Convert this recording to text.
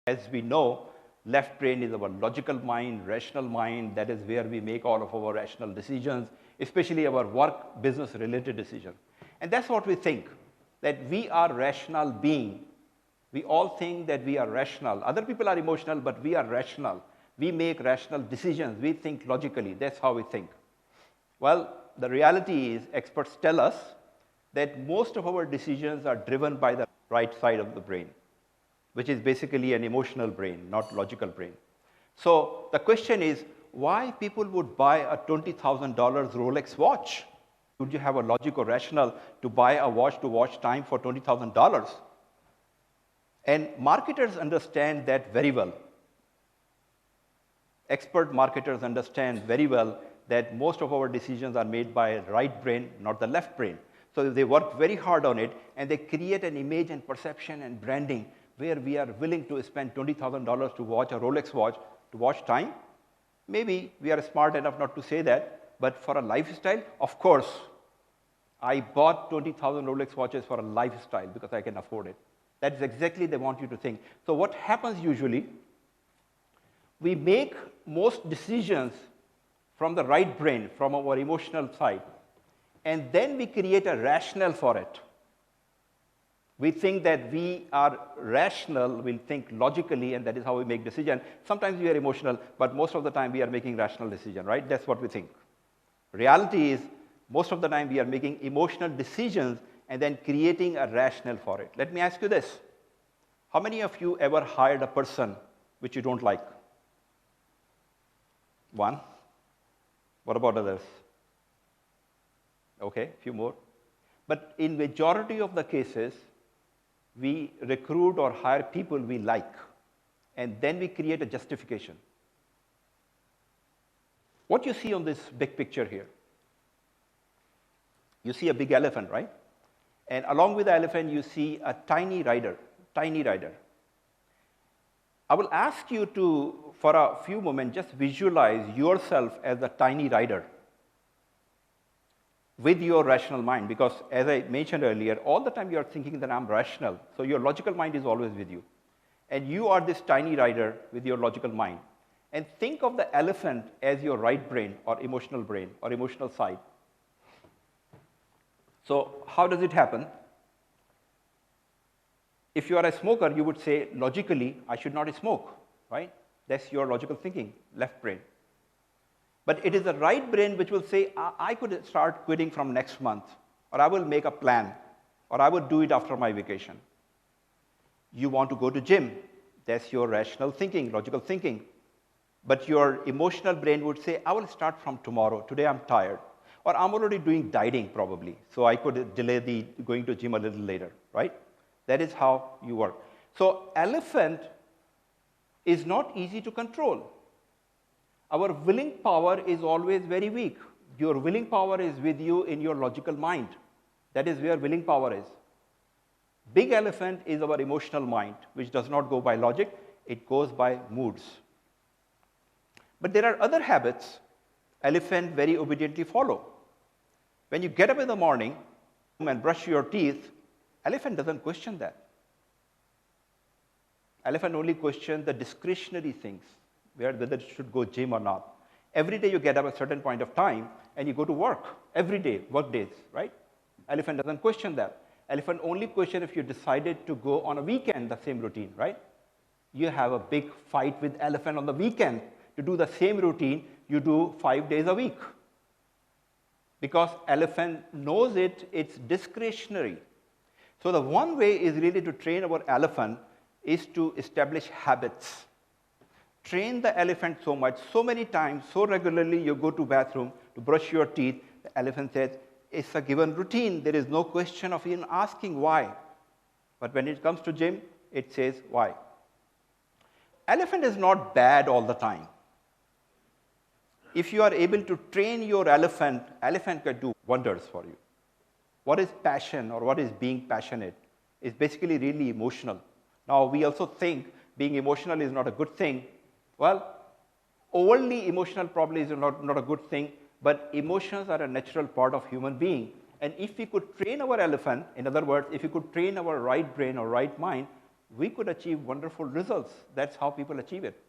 As we know, left brain is our logical mind, rational mind. That is where we make all of our rational decisions, especially our work, business-related decisions. And that's what we think, that we are rational being. We all think that we are rational. Other people are emotional, but we are rational. We make rational decisions. We think logically. That's how we think. Well, the reality is, experts tell us that most of our decisions are driven by the right side of the brain, which is basically an emotional brain, not logical brain. So the question is, why people would buy a $20,000 Rolex watch? Would you have a logic or rational to buy a watch to watch time for $20,000? And marketers understand that very well. Expert marketers understand very well that most of our decisions are made by the right brain, not the left brain. So they work very hard on it, and they create an image and perception and branding where we are willing to spend $20,000 to watch a Rolex watch, to watch time. Maybe we are smart enough not to say that, but for a lifestyle, of course, I bought 20,000 Rolex watches for a lifestyle because I can afford it. That's exactly they want you to think. So what happens usually, we make most decisions from the right brain, from our emotional side, and then we create a rationale for it. We think that we are rational, we'll think logically, and that is how we make decisions. Sometimes we are emotional, but most of the time we are making rational decisions, right? That's what we think. Reality is, most of the time we are making emotional decisions and then creating a rationale for it. Let me ask you this. How many of you ever hired a person which you don't like? One. What about others? Okay, a few more. But in majority of the cases, we recruit or hire people we like, and then we create a justification. What you see on this big picture here? You see a big elephant, right? And along with the elephant, you see a tiny rider, tiny rider. I will ask you to, for a few moments, just visualize yourself as a tiny rider with your rational mind, because as I mentioned earlier, all the time you are thinking that I'm rational, so your logical mind is always with you. And you are this tiny rider with your logical mind. And think of the elephant as your right brain or emotional side. So how does it happen? If you are a smoker, you would say, logically, I should not smoke, right? That's your logical thinking, left brain. But it is the right brain which will say, I could start quitting from next month, or I will make a plan, or I will do it after my vacation. You want to go to gym. That's your rational thinking, logical thinking. But your emotional brain would say, I will start from tomorrow. Today I'm tired. Or I'm already doing dieting probably, so I could delay the going to gym a little later, right? That is how you work. So elephant is not easy to control. Our willing power is always very weak. Your willing power is with you in your logical mind. That is where willing power is. Big elephant is our emotional mind, which does not go by logic, it goes by moods. But there are other habits elephant very obediently follow. When you get up in the morning and brush your teeth, elephant doesn't question that. Elephant only questions the discretionary things, whether you should go gym or not. Every day you get up at a certain point of time and you go to work. Every day, work days, right? Elephant doesn't question that. Elephant only questions if you decided to go on a weekend, the same routine, right? You have a big fight with elephant on the weekend to do the same routine you do 5 days a week. Because elephant knows it's discretionary. So the one way is really to train our elephant is to establish habits. Train the elephant so much, so many times, so regularly you go to bathroom to brush your teeth, the elephant says, it's a given routine. There is no question of even asking why. But when it comes to gym, it says why. Elephant is not bad all the time. If you are able to train your elephant, elephant can do wonders for you. What is passion or what is being passionate? It's basically really emotional. Now, we also think being emotional is not a good thing. Well, overly emotional probably is not a good thing, but emotions are a natural part of human being. And if we could train our elephant, in other words, if we could train our right brain or right mind we could achieve wonderful results. That's how people achieve it.